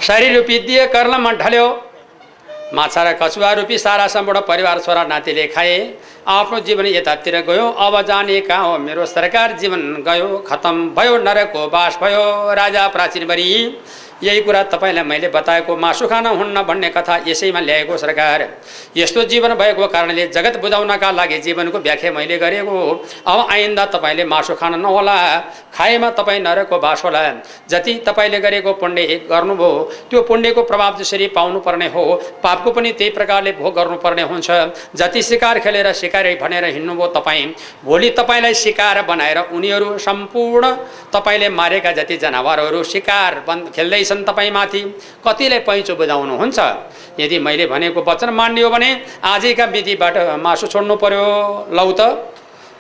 शरीर रूपी दिए कर्ल मन ढल्यो माछा र कछुवा रूपी सारा सम्पूर्ण परिवार छोरा नातिले खाए आफ्नो जीवन यतातिर गयो अब जाने कहाँ हो मेरो सरकार जीवन गयो खत्म भयो नरकको बास भयो राजा प्राचीनभरि यही कुरा तपाईलाई मैले बताएको मासु खान हुन्न भन्ने कथा यसैमा ल्याएको सरकार यस्तो जीवन भएको कारणले जगत बुझाउनका लागि जीवनको व्याख्या मैले गरेको अब आइन्दा तपाईले मासु खान नहोला खाएमा तपाईँ नरकको बास होला जति तपाईले गरेको पुण्य गर्नुभयो त्यो पुण्यको प्रभाव जसरी पाउनु पर्ने हो पापको पनि त्यही प्रकारले भोग गर्नुपर्ने हुन्छ जति शिकार खेलेर शिकारी भनेर हिँड्नुभयो तपाईँ भोलि तपाईलाई शिकार बनाएर उनीहरू सम्पूर्ण तपाईले मारेका जति जनावरहरू शिकार खेल्दै तपाईँ माथि कतिले पैँचो बुझाउनुहुन्छ यदि मैले भनेको वचन मान्ने हो भने आजैका विधिबाट मासु छोड्नु पर्यो लौ त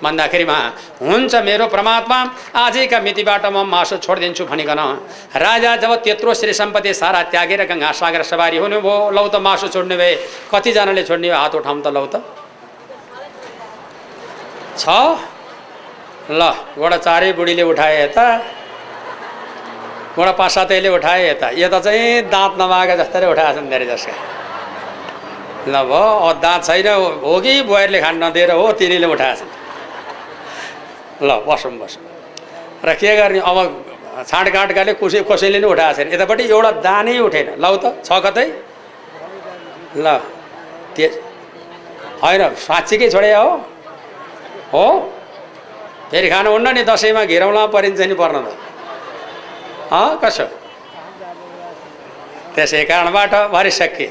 भन्दाखेरिमा हुन्छ मेरो परमात्मा आजैका मितिबाट म मासु छोडिदिन्छु भनिकन राजा जब त्यत्रो श्री सम्पत्ति सारा त्यागेर गङ्गा सागर सवारी हुनुभयो लौ त मासु छोड्ने भए कतिजनाले छोड्ने हात उठाउँ त लौ त छ ल गोडा चारै बुढीले उठाए यता गोडा 5-7ले उठाए यता चाहिँ दाँत नमागा जस्तै उठाएका छन् धेरै जसका ल भयो दाँत छैन हो कि बुहारीले खान नदिएर हो तिनीले उठाएका छन् ल बसौँ र के गर्ने अब छाँडकाँडकाले कसैले नै उठाएको छैन यतापट्टि एउटा दानै उठेन लौ त छ कतै ल त्यो होइन साँच्चीकै छोडे हो फेरि खानुहुन्न नि दसैँमा घिरौँला परिन्छ नि पर्न त कसो त्यसै कारणबाट भरिसके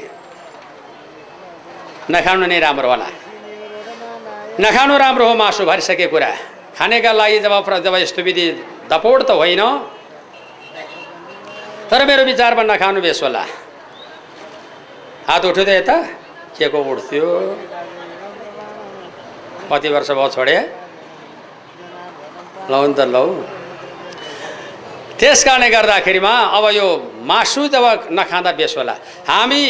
नखानु नै राम्रो होला नखानु राम्रो हो मासु भरिसके कुरा खानेका लागि जब यस्तो विधि दपोड त होइन तर मेरो विचारमा नखानु बेस होला हात उठ्यो त यता के को उठ्थ्यो कति वर्ष भयो छोडे लौ नि त लौ त्यस कारणले गर्दाखेरिमा अब यो मासु जब नखाँदा बेस होला हामी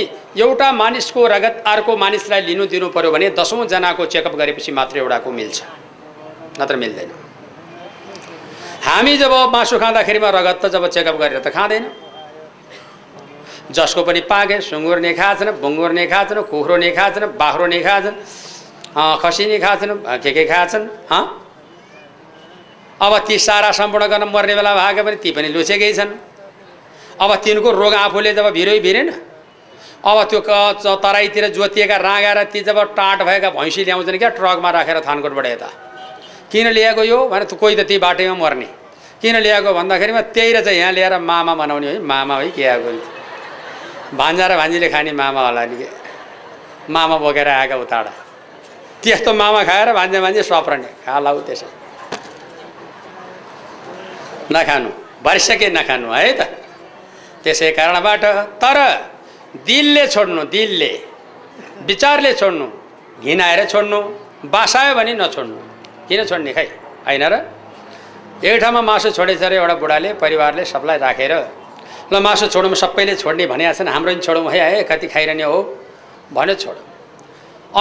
एउटा मानिसको रगत अर्को मानिसलाई लिनु दिनु पर्यो भने 10औं जनाको चेकअप गरेपछि मात्र एउटाको मिल्छ नत्र मिल्दैन हामी जब मासु खाँदाखेरिमा रगत त जब चेकअप गरेर त खाँदैन जसको पनि पागे सुँगुर नै खाछन् बुङ्गुर नै खाछन् कुखुरो नै खाछन् बाख्रो नै खाछन् खसी नै खाछन् के खाछन् अब ती सारा सम्पूर्ण गर्न मर्ने बेला भागे पनि ती पनि लुचेकै छन् अब तिनको रोग आफूले जब भिरेन अब त्यो तराईतिर जोतिएका राँगा र ती जब टाँट भएका भैँसी ल्याउँछन् क्या ट्रकमा राखेर थानकोटबाट यता किन ल्याएको यो भने कोही त ती बाटैमा मर्ने किन ल्याएको भन्दाखेरिमा त्यही र चाहिँ यहाँ ल्याएर मामा बनाउने है मामा है के आएको भान्जा र भान्जीले खाने मामा होला नि के मामा बोकेर आएका उताडा त्यस्तो मामा खाएर भान्जा भान्जी सप्रने खालाउ त्यसै नखानु भरिसके नखानु है त त्यसै कारणबाट तर दिलले छोड्नु दिलले विचारले छोड्नु घिनाएर छोड्नु बासायो भने नछोड्नु किन छोड्ने खै होइन र एक ठाउँमा मासु छोडेछ र एउटा बुढाले परिवारले सबलाई राखेर ल मासु छोडौँ सबैले छोड्ने भनेका छन् हाम्रो पनि छोडौँ है कति खाइरहने हो भन्यो छोडौँ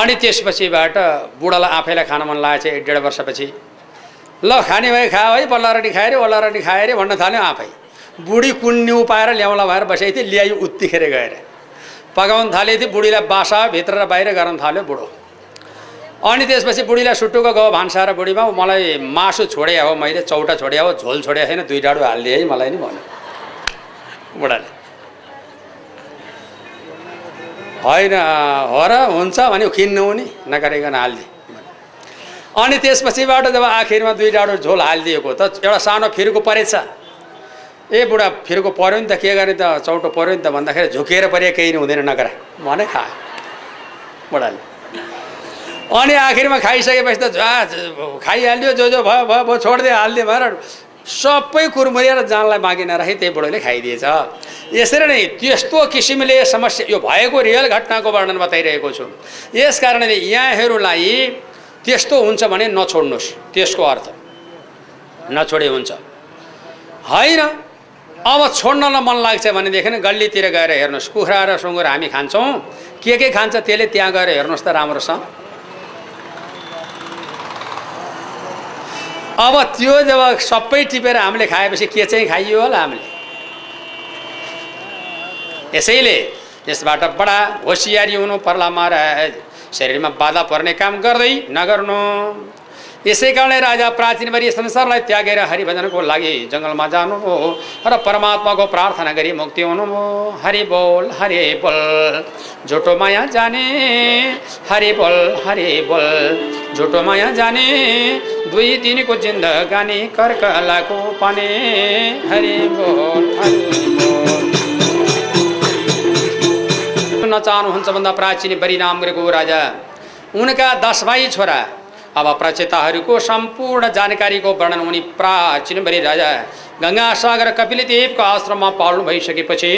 अनि त्यसपछिबाट बुढालाई आफैलाई खान मन लागेको छ 1.5 वर्षपछि ल खाने भए खा है बल्ल रटी खाए रे भन्न थाल्यो आफै बुढी कुन्यु पाएर ल्याउला भएर बसेको थिएँ ल्यायो उत्तिखेर गएर पकाउन थालेको थिएँ बुढीलाई बासा भित्र र बाहिर गर्न थाल्यो बुढो अनि त्यसपछि बुढीलाई सुटुको गयो भान्सा र बुढीमा मलाई मासु छोडे हो मैले चौटा छोडे हो झोल छोडे छैन 2 डाडु हालिदिए है मलाई नि भन्यो बुढाले होइन हो र हुन्छ भने खिन्नु नि नगरिकन हालिदिए अनि त्यसपछिबाट जब आखिरमा 2 डाडु झोल हालिदिएको त एउटा सानो फिर्को परेछ ए बुढा फिर्को पर्यो नि त के गर्ने त चौटो पर्यो नि त भन्दाखेरि झुकेर परे केही नि हुँदैन नगरा भने खा बुढाले अनि आखिरमा खाइसकेपछि त खाइहाल्यो जो भयो छोड्दै हालिदियो भएर सबै कुरमुरिएर जानलाई बाँकी नराखी त्यही बुढोले खाइदिएछ यसरी नै त्यस्तो किसिमले समस्या यो भएको रियल घटनाको वर्णन बताइरहेको छु यस कारणले यहाँहरूलाई त्यस्तो हुन्छ भने नछोड्नुहोस् त्यसको अर्थ नछोडे हुन्छ होइन अब छोड्नलाई मन लाग्छ भनेदेखि गल्लीतिर गएर हेर्नुहोस् कुखुरा र सुँगुर हामी खान्छौँ के खान्छ त्यसले त्यहाँ गएर हेर्नुहोस् त राम्रोसँग अब त्यो जब सबै टिपेर हामीले खाएपछि के चाहिँ खाइयो होला हामीले यसैले यसबाट बडा होसियारी हुनु पर्ला महाराज। शरीरमा बाधा पर्ने काम गर्दै नगर्नु। यसै कारणले राजा प्राचीनभरि संसारलाई त्यागेर हरिभजनको लागि जङ्गलमा जानुभयो र परमात्माको प्रार्थना गरी मुक्ति हुनुभयो। हरि बोल झुटो माया जाने, हरि बोल झुटो माया जाने, 2 दिनको जिन्दगानी कर्कलाको पाने। हरि बोल सुन्न चाहनुहुन्छ भन्दा प्राचीन बरी नाम गरेको राजा, उनका 10 भाइ छोरा। अब प्रचेताहरूको सम्पूर्ण जानकारीको वर्णन उनी प्राचीन बरी राजा गङ्गासागर कपिलदेवको आश्रममा पाल्नु भइसकेपछि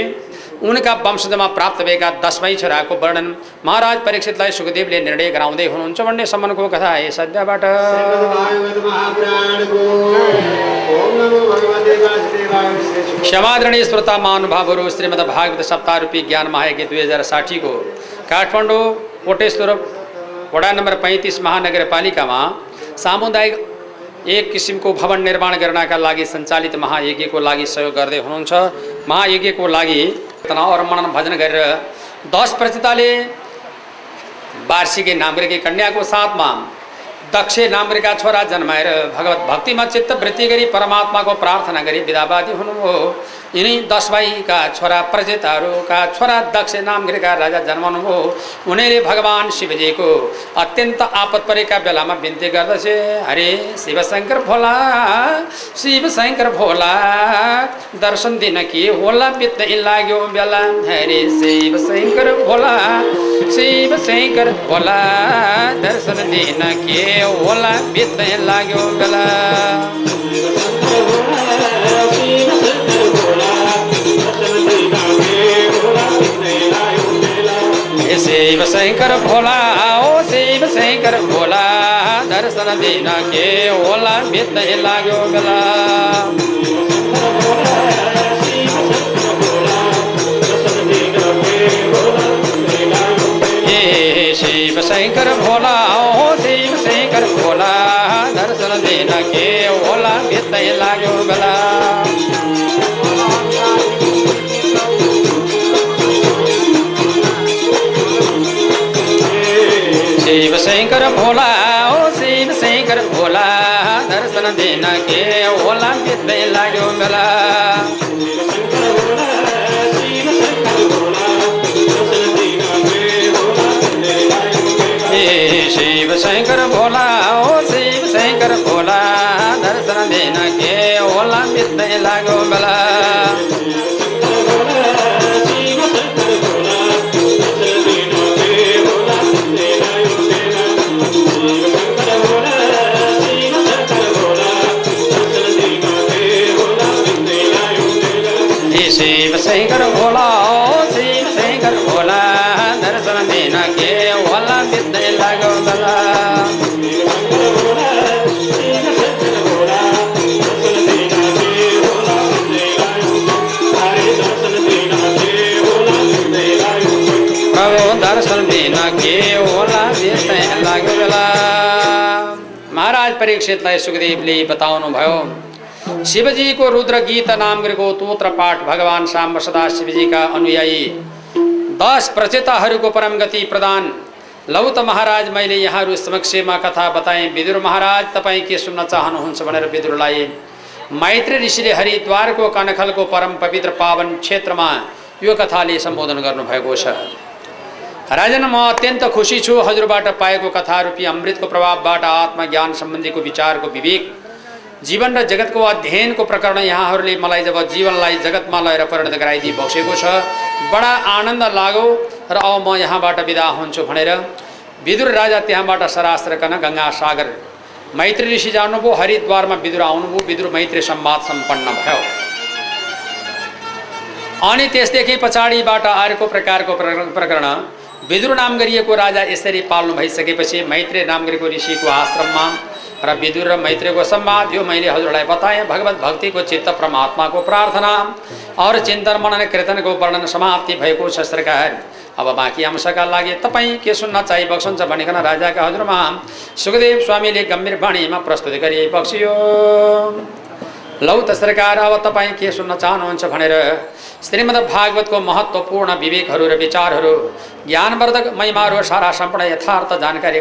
उनका वंशजमा प्राप्त भएका 10 भाइ छोराको वर्णन महाराज परीक्षितलाई सुखदेवले निर्णय गराउँदै हुनुहुन्छ भन्ने सम्मको कथा है सद्यबाट। क्षमादरणीय श्रोता महानुभावहरू, श्रीमद् भागवत सप्ताह रूपी ज्ञान महायज्ञ 2060 को काठमाडौँ कोटेश्वर वडा नम्बर 35 महानगरपालिकामा सामुदायिक एक किसिमको भवन निर्माण गर्नका लागि सञ्चालित महायज्ञको लागि सहयोग गर्दै हुनुहुन्छ। महायज्ञको लागि और मनन भजन गरेर 10 प्रचेताले वार्षिकी नामग्रेकी कन्याको साथमा दक्ष नामग्रेका छोरा जन्माएर भगवत भक्तिमा चित्तवृत्ति गरी परमात्माको प्रार्थना गरी विदावादी हुनुभयो। यिनी 10 भाइका छोरा प्रचेताहरूका छोरा दक्ष नामग्रेका राजा जन्माउनुभयो। उनीहरूले भगवान शिवजीको अत्यन्त आपत परेका बेलामा बिन्ती गर्दछे, हरे शिवशङ्कर भोला दर्शन दिन के होला बित्दै लाग्यो बेला। हरे शिवशङ्कर भोला दर्शन दिन के होला बित्दै लाग्यो बेला। शिव शंकर भोला ओ शिव शंकर भोला दर्शन दिन के होला बित्दै लाग्यो बेला। शिव शंकर भोला ओ शिव शंकर भोला दर्शन दिन के होला बित्दै लाग्यो बेला। शिव शंकर भोला ओ शिव शंकर भोला दर्शन दिन के होला बित्दै लाग्यो बेला। शिव शंकर भोला ओ शिव शंकर भोला दर्शन दिन के होला बित्दै लाग्यो बेला। शिव शंकर भोला ओ शिव शंकर भोला दर्शन दिन के होला बित्दै लाग्यो बेला। प्रभु दर्शन दिन के होला बित्दै लाग्यो बेला। महाराज परीक्षितलाई सुखदेवले बताउनु भयो, शिवजी को रुद्र गीत नाम गरेको तोत्र पाठ भगवान शाम्ब सदा शिवजी का अनुयायी 10 प्रचेताहरूको परम गति प्रदान। लौ त महाराज मैले यहाँहरू समक्षमा कथा बताएँ। विदुर महाराज तपाईँ के सुन्न चाहनुहुन्छ भनेर विदुरलाई मैत्री ऋषिले हरिद्वारको कनखलको परम पवित्र पावन क्षेत्रमा यो कथाले सम्बोधन गर्नुभएको छ। राजन, म अत्यन्त खुसी छु हजुरबाट पाएको कथा रूपी अमृतको प्रभावबाट आत्मज्ञान सम्बन्धीको विचारको विवेक जीवन र जगतको अध्ययनको प्रकरण यहाँहरूले मलाई जब जीवनलाई जगतमा लगेर परिणत गराइदिई बसेको छ, बडा आनन्द लाग्यो र अब म यहाँबाट बिदा हुन्छु भनेर विदुर राजा त्यहाँबाट सरासरकन गङ्गासागर मैत्री ऋषि जानुभयो। हरिद्वारमा विदुर आउनुभयो। विदुर मैत्री संवाद सम्पन्न भयो। अनि त्यसदेखि पछाडिबाट अर्को प्रकारको प्रकरण विदुर नाम गरिएको राजा यसरी पाल्नु भइसकेपछि मैत्री नाम गरेको ऋषिको आश्रममा र विदुर र मैत्रीको संवाद यो मैले हजुरलाई बताएँ। भगवत भक्तिको चित्त परमात्माको प्रार्थना और चिन्तन मनन कीर्तनको वर्णन समाप्ति भएको छ सरकार। अब बाँकी अंशका लागि तपाईँ के सुन्न चाहिबक्सन्छ भनिकन राजाका हजुरमा सुखदेव स्वामीले गम्भीर वाणीमा प्रस्तुत गरी बक्सियो। लौ त सरकार अब तपाईँ के सुन्न चाहनुहुन्छ भनेर श्रीमद् भागवतको महत्त्वपूर्ण विवेकहरू र विचारहरू ज्ञानवर्धक महिमाहरू सारा सम्पूर्ण यथार्थ जानकारी